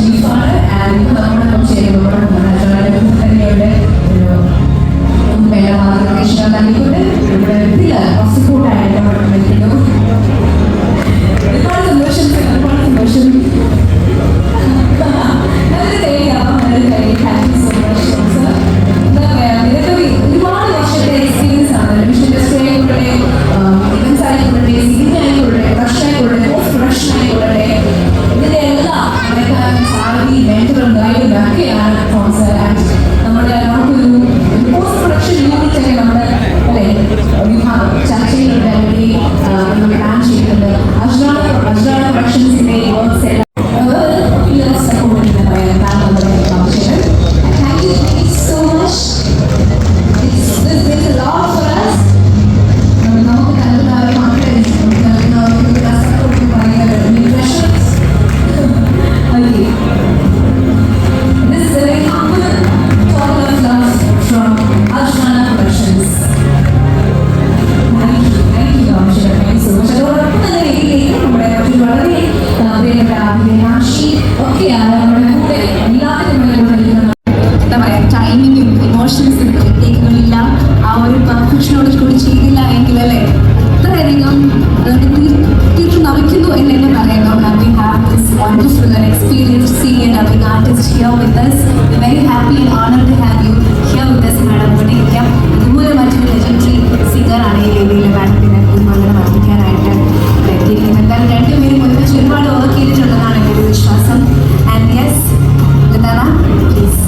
ഷെരീഫാണ്. And നമ്മുടെ തന്നെയുടെ മാർഗദർശനം നൽകിക്കൊണ്ട് ഇവിടെ സപ്പോർട്ടായിട്ട് നിൽക്കുന്നു. ഒരുപാട് സന്തോഷം. ഒരുപാട് വർഷത്തെ എക്സ്പീരിയൻസ് ആണ് ടെലിവിഷൻ ഇൻഡസ്ട്രി ആയിക്കോട്ടെ, ഇവൻസ് ആയിക്കോട്ടെ, സിനിമ ആയിക്കോട്ടെ, പ്രൊഡക്ഷൻ ആയിക്കോട്ടെ, പോസ്റ്റ് പ്രൊഡക്ഷൻ ആയിക്കോട്ടെ, ഇതിന്റെ എല്ലാം സാരഥി മെന്ററും ഗൈഡും ഒക്കെയാണ് സ്പോൺസർ. ആൻഡ് നമ്മുടെ നമുക്കൊരു പോസ്റ്റ് പ്രൊഡക്ഷൻ യൂണിറ്റ് ഒക്കെ നമ്മുടെ വിഭാഗം ചർച്ചയിലുണ്ട്, അല്ലെങ്കിൽ നമ്മൾ പ്ലാൻ ചെയ്യുന്നുണ്ട്. അജ്രാണ പ്രൊഡക്ഷൻസിന്റെ വർക്ക്സ് എല്ലാം സപ്പോർട്ട് ചെയ്യുന്ന പറയാൻ നമ്മുടെ ആവശ്യം. Thank you so much. This means a lot for us. നമുക്ക് നൽകുന്ന ഒരു കോൺഫിഡൻസ്, നമുക്ക് നൽകുന്ന ഒരു സപ്പോർട്ട് എന്ന് പറയുന്നത് impressions. Okay. This is a very humble talk of love from Ajrana Productions. Thank you, Amshira. Thank you so much. അതോടൊപ്പം തന്നെ വേദിയിലേക്ക് നമ്മുടെ വളരെ പ്രിയപ്പെട്ട അഭിനയാഷി ഒക്കെയാണ് നമ്മുടെ കൂടെ എല്ലാത്തിനും എന്താ പറയുക, ടൈമിങ്ങും ഇമോഷൻസും ടേക്കുകളില്ല, ആ ഒരു പെർഫെക്ഷനോട് കൂടി ചെയ്തില്ല എങ്കിൽ അല്ലേ അത്രയധികം തീർത്തും നമിക്കുന്നു എന്ന് തന്നെ പറയുന്നു. We have this wonderful and experienced senior dubbing artist here with us. We're very happy and honored to have you here with us, madam. ഇവിടെയിരിക്കാം. ഇതുപോലെ മറ്റൊരു ലെജൻഡറി സിംഗർ ആണ് ഈ വേദിയിൽ മാഡത്തിന് മലയാളം പഠിപ്പിക്കാനായിട്ട് എത്തിയിരിക്കുന്നത്. എന്തായാലും രണ്ടുപേരും ഒരുമിച്ച് ഒരുപാട് വർക്ക് ചെയ്തിട്ടുള്ളതാണ് എൻ്റെ ഒരു വിശ്വാസം. ആൻഡ് യെസ്, എന്താണ് പ്ലീസ്.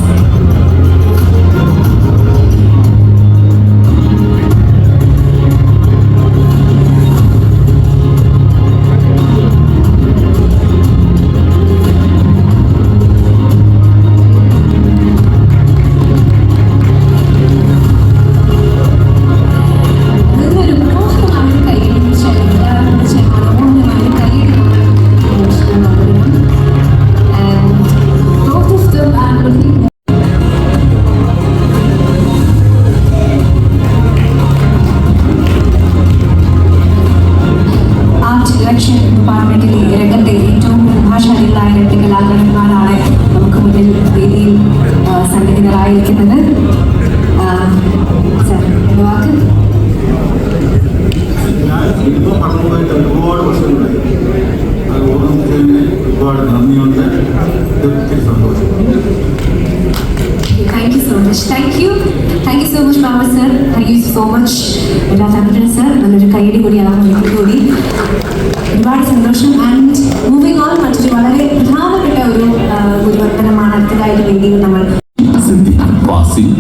ഡിപ്പാർട്ട്മെന്റിലെ രംഗത്തെ ഏറ്റവും ഭാഷാരികളായ രണ്ട് കലാകാരന്മാരാണ് നമുക്ക് മുന്നിൽ വേദിയിൽ സന്നിഹിതരായിരിക്കുന്നത്. ഒരുപാട് വർഷങ്ങളായി അത് ഓർമ്മിച്ചതിന് ഒരുപാട് നന്ദിയുണ്ട്. സന്തോഷം. Thank you so much. Thank you so much, Mama sir. Thank you so much, Rajan sir. നല്ലൊരു കൈയടി കൂടിയാണ് കൂടി. ഒരുപാട് സന്തോഷം. ആൻഡ് മൂവിങ് ഓൺ, മറ്റൊരു വളരെ പ്രധാനപ്പെട്ട ഒരു വർത്തനമാണ് അടുത്തതായിട്ട് വേദിയിൽ നമ്മൾ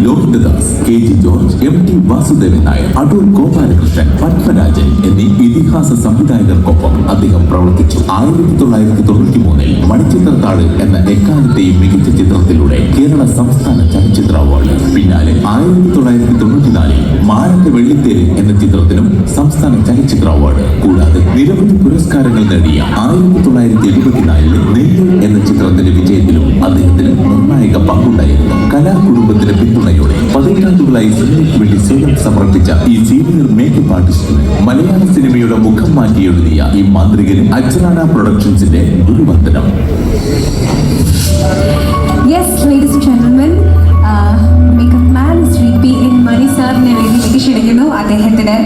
Lohithadas, K G George, M T Vasudevan Nair, Adoor Gopalakrishnan, Padmarajan എന്നീ ഇതിഹാസ സംവിധായകർക്കൊപ്പം അദ്ദേഹം പ്രവർത്തിച്ചു. 1993 മണിച്ചിത്രത്താഴ് എന്ന എക്കാലത്തെയും മികച്ച ചിത്രത്തിലൂടെ കേരള സംസ്ഥാന ചലച്ചിത്ര അവാർഡ്. പിന്നാലെ 1994 മാനത്തെ വെള്ളിത്തേര് എന്ന ചിത്രത്തിനും സംസ്ഥാന ചലച്ചിത്ര അവാർഡ്. കൂടാതെ നിരവധി പുരസ്കാരങ്ങൾ നേടിയ 1974 നെല്ല് എന്ന ചിത്രത്തിന്റെ വിജയത്തിലും അദ്ദേഹത്തിന് നിർണായക പങ്കുണ്ടായിരുന്നു. കലാകുടുംബത്തിന്റെ പിന്തുണയോടെ 10 ആണ്ടുകളായി സിനിമയ്ക്ക് വേണ്ടി സ്വയം സമർപ്പിച്ച ഈ സീനിയർ മേക്കപ്പ് ആർട്ടിസ്റ്റിന് മലയാള സിനിമയുടെ മുഖം മാറ്റി എഴുതിയ ഈ മാന്ത്രികന് അജ്രാണ പ്രൊഡക്ഷൻസിന്റെ ഗുരുവന്ദനം. Yes, ladies and gentlemen, makeup man Shri P.N. മണി സാറിനെ വേദിയിലേക്ക് ക്ഷണിക്കുന്നു. അദ്ദേഹത്തിന്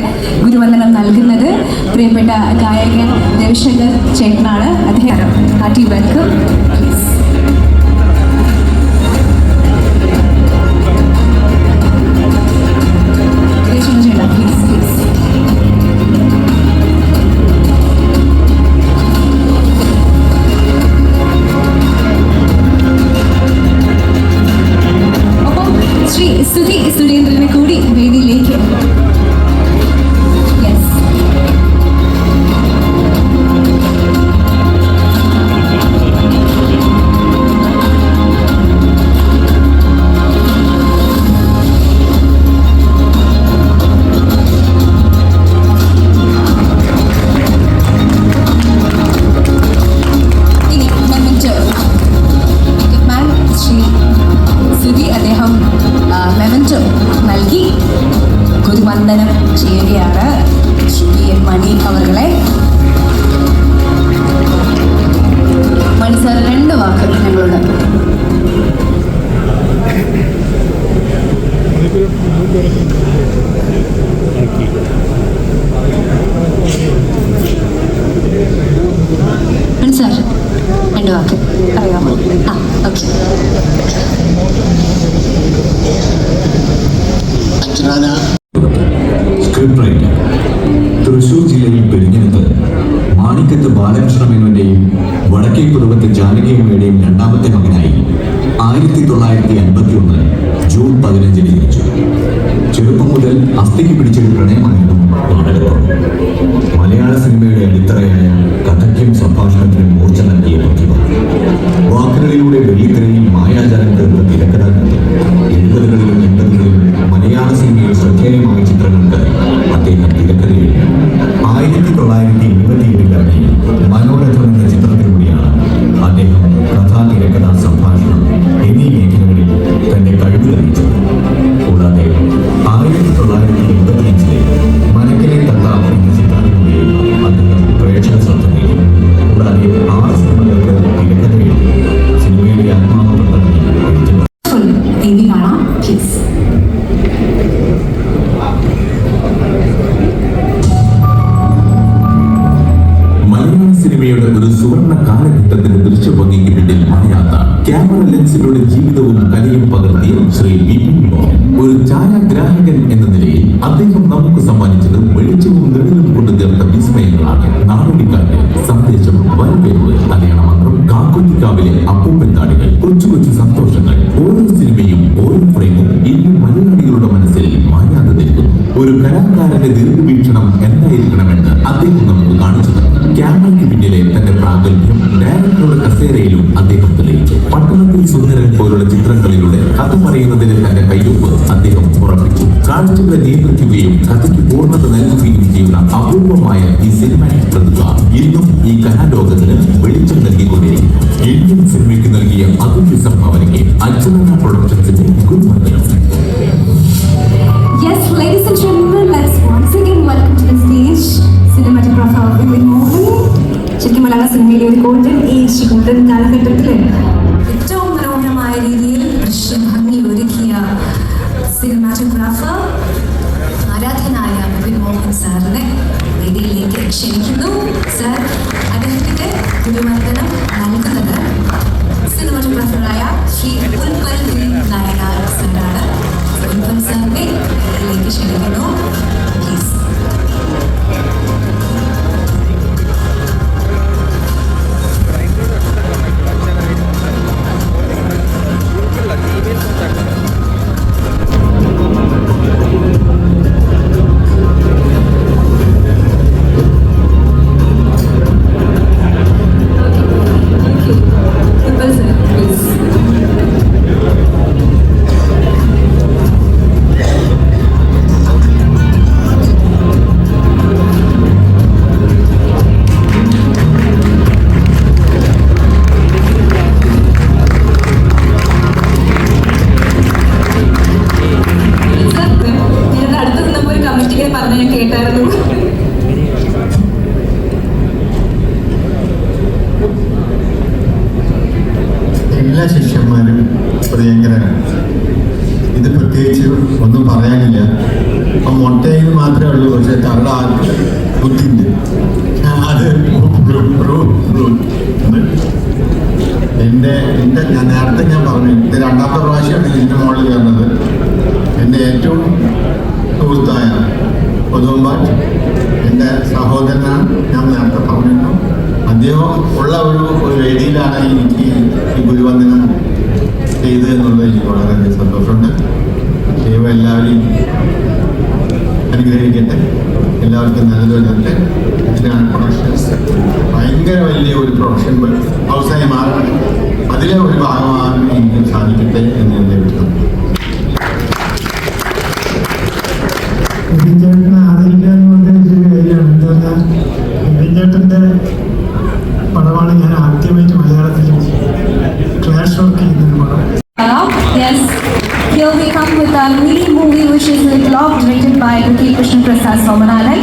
ഗുരുവന്ദനം നൽകുന്നത് പ്രിയപ്പെട്ട ഗായകൻ രവിശങ്കർ ചേട്ടനാണ്. അദ്ദേഹം ഹാർട്ടി വെൽക്കം. സുരേന്ദ്രനെ കൂടി വേദിയിലേക്ക്. ഗുരുവന്ദനം ചെയ്യുകയാണ് ശ്രീ മണി അവர்களെ. മണി സർ 2 വാക്ക് ഞങ്ങളോട്. സർ 2 വാക്ക് അറിയാമോ? ഓക്കെ. സ്ക്രിപ്റ്റ് റൈറ്റർ തൃശൂർ ജില്ലയിൽ പെരിഞ്ഞനത്ത് മാണിക്കത്ത് ബാലകൃഷ്ണ മേനോന്റെയും വടക്കേ കുറുവത്ത് ജാനകിയമ്മയുടെയും രണ്ടാമത്തെ മകനായി 1951 ജൂൺ 15 ജനിച്ചു. ചെറുപ്പം മുതൽ അസ്ഥിക്ക് പിടിച്ചൊരു പ്രണയമായിരുന്നു നാടകത്തോട്. മലയാള സിനിമയുടെ അടിത്തറയായ കഥയ്ക്കും സംഭാഷണത്തിനും മൂർച്ച നൽകിയ പ്രതിഭ. വാക്കുകളിലൂടെ വെള്ളിത്തിരയിൽ മായാജാലം തീർത്ത തിരക്കഥാകൃത്ത്. 70കളിലും 80കളിലും മലയാള സിനിമയിൽ ശ്രദ്ധേയമായ ചിത്രങ്ങൾക്ക് അദ്ദേഹം തിരക്കഥയിൽ 1987 ഇറങ്ങിയ മനോരഥം എന്ന ചിത്രത്തിലൂടെയാണ് അദ്ദേഹം കഥാ, തിരക്കഥ, സംഭാഷണം എന്നീ മേഖലകളിൽ തന്റെ കഴിവ് തെളിയിച്ചത്. കൂടാതെ 1985 മനക്കിലെ തത്താവ് എന്ന ചിത്രത്തിലൂടെയും അദ്ദേഹം പ്രേക്ഷക ശ്രദ്ധ നേടി. കൂടാതെ 6 സിനിമകൾക്ക് തിരക്കഥ എഴുതി സിനിമയുടെ ആത്മാവ് എഴുതി കാണാം പ്ലീസ്. മലയാള സിനിമയുടെ ഒരു സുവർണ കാലഘട്ടത്തിന് ദൃശ്യഭംഗിക്ക് പിന്നിൽ മറയാത്ത ക്യാമറ ലെൻസിലൂടെ ജീവിതവും കലയും പകർത്തിയ ശ്രീ വിപിൻ മോഹൻ. ഒരു ഛായാഗ്രാഹകൻ എന്ന നിലയിൽ അദ്ദേഹം നമുക്ക് സമ്മാനിച്ചത് വെളിച്ചവും നിഴലും കൊണ്ട് തീർത്ത വിസ്മയങ്ങളാണ്. നാടോടിക്കാറ്റ്, സന്ദേശം, വരവേൽവ്, കല്യാണ മന്ത്രം, കാക്കുറ്റിക്കാവിലെ അപ്പൂപ്പൻ താടികൾ, കൊച്ചു കൊച്ചു സന്തോഷങ്ങൾ. ഓരോ സിനിമയും ഓരോ ഫ്രെയിമും ഇന്നും മലയാളികളുടെ മനസ്സിൽ മായാതെ നിൽക്കുന്നു. ഒരു കലാകാരന്റെ ദീർഘവീക്ഷണം എന്തായിരിക്കണമെന്ന് അദ്ദേഹം നമുക്ക് കാണിച്ചു തന്നു. ക്യാമറയ്ക്ക് പിന്നിലെ തന്റെ പ്രാഗൽഭ്യം ഡയറക്ടറുടെ കസേരയിലും അദ്ദേഹം തെളിയിച്ചു. പട്ടണത്തിൽ സുന്ദരൻ പോലുള്ള ചിത്രങ്ങളിലൂടെ കഥ പറയുന്നതിന് തന്റെ കയ്യൊപ്പ് അദ്ദേഹം ഉറപ്പിച്ചു. കാഴ്ചകളെ നിയന്ത്രിക്കുകയും കഥയ്ക്ക് പൂർണ്ണത നൽകുകയും ചെയ്യുന്ന അപൂർവമായ ഈ സിനിമാറ്റിക് പ്രതിഭ ഇന്നും ഈ കലാലോകത്തിന് വെളിച്ചം നൽകിക്കൊണ്ടിരിക്കുന്നു. ഇന്ത്യൻ സിനിമയ്ക്ക് നൽകിയ അതുല്യ സംഭാവനയ്ക്ക് അജ്ഞാന പ്രൊഡക്ഷൻസിന്റെ ഗുരുവന്ദനം. Yes, ladies and gentlemen, let's once again welcome to the stage cinematographer Vipin Mohan. ശരിക്കും മലയാള സിനിമയിലെ ഒരു ഗോൾഡൻ ഏജ്, ഗോൾഡൻ കാലഘട്ടത്തിൽ ഏറ്റവും മനോഹരമായ രീതിയിൽ ദൃശ്യഭംഗി ഒരുക്കിയ സിനിമാറ്റോഗ്രാഫർ ആരാധനായ വിപിൻ മോഹൻ സാറിനെ വേദിയിലേക്ക് ക്ഷണിക്കുന്നു. സാർ അദ്ദേഹത്തിന്റെ ഗുരുവന്ദനം നൽകുന്നത് സിനിമാറ്റോഗ്രാഫറായ ശ്രീ ഉൽപ്പൽ നായനാർ സാറാണ്. ഉൽപ്പൽ സാറിനെ വേദിയിലേക്ക് ക്ഷണിക്കുന്നു. പ്ലീസ്. Utpal sir please. ഞാൻ അടുത്ത് നിന്നപ്പോൾ ഒരു കമ്മിറ്റിക്ക് പറഞ്ഞ് ഞാൻ കേട്ടായിരുന്നു. എല്ലാ ശിഷ്യന്മാരും പ്രിയങ്കരനാണ്. ഇത് പ്രത്യേകിച്ച് ഒന്നും പറയാനില്ല. അപ്പം മൊട്ടയിൽ മാത്രമേ ഉള്ളൂ, പക്ഷെ തള്ള ബുദ്ധിണ്ട്. അത് ഞാൻ നേരത്തെ പറഞ്ഞു, ഇത് 2ാമത്തെ പ്രാവശ്യമാണ് ഇതിൻ്റെ മുകളിൽ കയറുന്നത്. എൻ്റെ ഏറ്റവും സുഹൃത്തായ പൊതുവമ്പാട്ട് എൻ്റെ സഹോദരനാണ്. ഞാൻ നേരത്തെ പറഞ്ഞിരുന്നു, അദ്ദേഹം ഉള്ള ഒരു വേദിയിലാണ് എനിക്ക് ഈ ഗുരുവന്ദനം ചെയ്തു എന്നുള്ളത് എനിക്ക് വളരെയധികം സന്തോഷമുണ്ട്. ദൈവം എല്ലാവരെയും അനുഗ്രഹിക്കട്ടെ, എല്ലാവർക്കും നല്ലത് വരട്ടെ. ഇതിനാണ് പ്രൊഫഷൻസ് ഭയങ്കര വലിയ ഒരു പ്രൊഫഷൻ ഹൗസായി മാറണം. അതിലെ ഒരു ഭാഗമാകാൻ എനിക്ക് സാധിക്കട്ടെ എന്ന് ഞാൻ ദൈവത്തിനും. ചേട്ടനെ ആദരിക്കുക എന്ന് പറഞ്ഞൊരു കാര്യമാണ്. എന്താ പറഞ്ഞാൽ ചേട്ടൻ്റെ പടമാണ് ഞാൻ ആദ്യമായിട്ട് മലയാളത്തിൽ ക്ലാഷ് വർക്ക് ചെയ്യുന്നൊരു പടം. Yes, here we come with our mini movie which Wishes with Love, directed by K. Krishna Prasad Somanathan.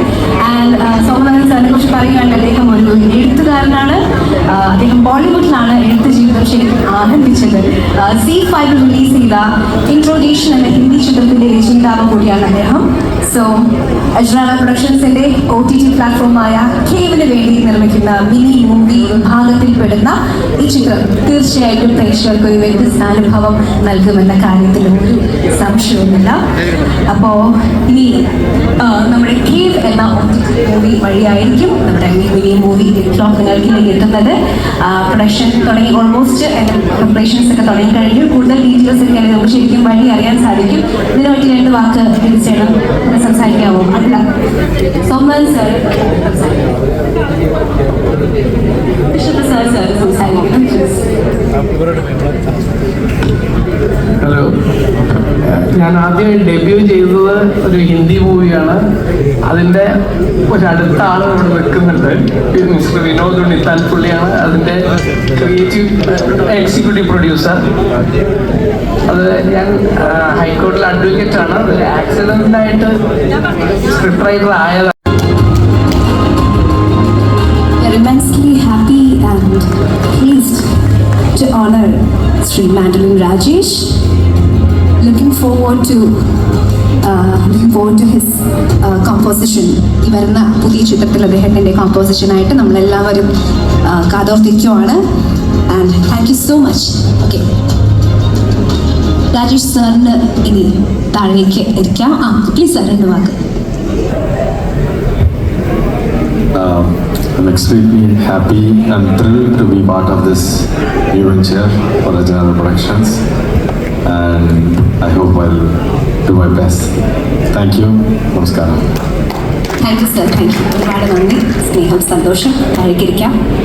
And Somanathan സാറിനെ കുറിച്ച് പറയുകയാണെങ്കിൽ അദ്ദേഹം ഒരു എഴുത്തുകാരനാണ്. അദ്ദേഹം ബോളിവുഡിലാണ് എഴുത്ത് ജീവിതം ശരിക്കും ആരംഭിച്ചത്. C5 റിലീസ് ചെയ്ത ഇൻട്രോഡേഷൻ എന്ന ഹിന്ദി ചിത്രത്തിന്റെ രചയിതാവ് കൂടിയാണ് അദ്ദേഹം. സോ അജ്രാന പ്രൊഡക്ഷൻസിന്റെ OTT പ്ലാറ്റ്ഫോമായ കേവിന് വേണ്ടി നിർമ്മിക്കുന്ന മിനി മൂവി വിഭാഗത്തിൽപ്പെടുന്ന ഈ ചിത്രം തീർച്ചയായിട്ടും പ്രേക്ഷകർക്ക് ഒരു വ്യത്യസ്ത അനുഭവം നൽകുമെന്ന കാര്യത്തിൽ ഒരു സംശയവുമില്ല. അപ്പോൾ ഇനി നമ്മുടെ കേവ് എന്ന OTT മൂവി വഴിയായിരിക്കും നമ്മുടെ മിനി മൂവി നിങ്ങളിലേക്ക് എത്തുന്നത്. പ്രൊഡക്ഷൻ തുടങ്ങി ഓൾമോസ്റ്റ് പ്രിപ്പറേഷൻസ് ഒക്കെ തുടങ്ങി കഴിഞ്ഞു. കൂടുതൽ ഡീറ്റെയിൽസ് ഒക്കെ നമുക്ക് ശരിക്കും വഴി അറിയാൻ സാധിക്കും. ഇതിനുവേണ്ടി 2 വാക്ക് തീർച്ചയായും സംസാരിക്കാമോ? അല്ല, സോമൻ സാർ സംസാരിക്കണം. ഹലോ, ഞാൻ ആദ്യമായി ഡെബ്യൂ ചെയ്തത് ഒരു ഹിന്ദി മൂവിയാണ്. അതിൻ്റെ ഒരടുത്ത ആൾ ഇവിടെ നിൽക്കുന്നുണ്ട്, മിസ്റ്റർ വിനോദ് ഉണ്ണിത്താൻ. പുള്ളിയാണ് അതിൻ്റെ എക്സിക്യൂട്ടീവ് പ്രൊഡ്യൂസർ. അത് ഞാൻ ഹൈക്കോടതിയിൽ അഡ്വക്കേറ്റാണ്. അതൊരു ആക്സിഡൻ്റായിട്ട് സ്ക്രിപ്റ്റ് റൈറ്റർ ആയതാണ്. Immensely happy and pleased to honor Sri Mandalin Rajesh. Looking forward to his composition. ഈ വരുന്ന പുതിയ ചിത്രത്തിൽ അദ്ദേഹത്തിൻ്റെ കോമ്പോസിഷനായിട്ട് നമ്മളെല്ലാവരും കാതോർത്തിരിക്കുവാണ്. And thank you so much. Okay, Rajesh സാറിന് ഇനി താഴേക്ക് ഇരിക്കാം. പ്ലീസ് സാർ 2 വാക്ക്. I'm extremely happy and thrilled to be part of this new venture for Ajnana Productions, and I hope I'll do my best. Thank you. Namaskaram. Thank you sir, thank you. ഒരുപാട് നന്ദി, സ്നേഹം, സന്തോഷം. താഴേക്കിരിക്കാം.